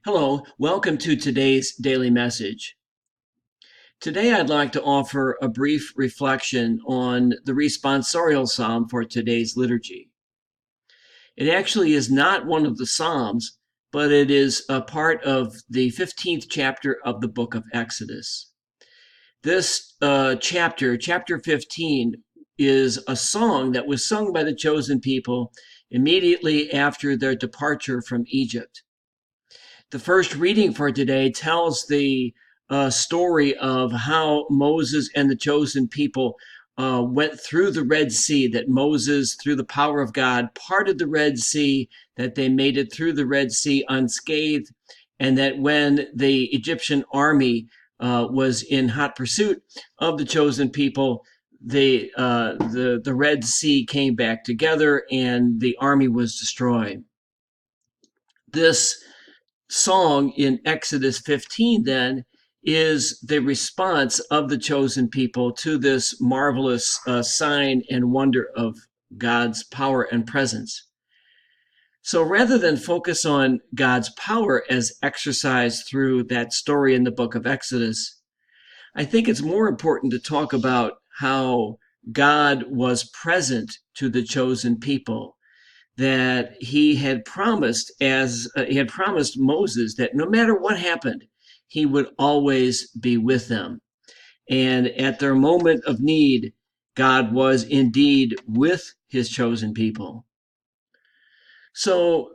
Hello, welcome to today's daily message. Today I'd like to offer a brief reflection on the responsorial psalm for today's liturgy. It actually is not one of the psalms, but it is a part of the 15th chapter of the book of Exodus. This chapter 15, is a song that was sung by the chosen people immediately after their departure from Egypt. The first reading for today tells the story of how Moses and the chosen people went through the Red Sea, that Moses, through the power of God, parted the Red Sea, that they made it through the Red Sea unscathed, and that when the Egyptian army was in hot pursuit of the chosen people, the Red Sea came back together and the army was destroyed. This song in Exodus 15 then is the response of the chosen people to this marvelous sign and wonder of God's power and presence. So rather than focus on God's power as exercised through that story in the book of Exodus, I think it's more important to talk about how God was present to the chosen people, that he had promised Moses that no matter what happened, he would always be with them. And at their moment of need, God was indeed with his chosen people. So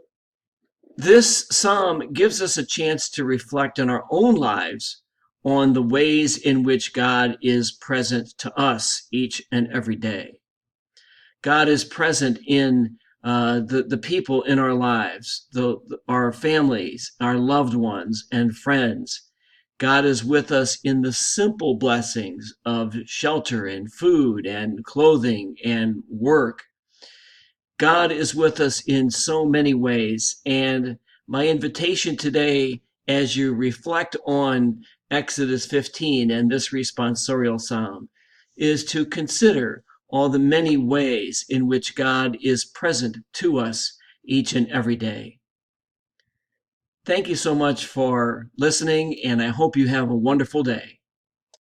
this psalm gives us a chance to reflect on our own lives, on the ways in which God is present to us each and every day. God is present in the people in our lives, our families, our loved ones, and friends. God is with us in the simple blessings of shelter and food and clothing and work. God is with us in so many ways. And my invitation today, as you reflect on Exodus 15 and this responsorial psalm, is to consider all the many ways in which God is present to us each and every day. Thank you so much for listening, and I hope you have a wonderful day.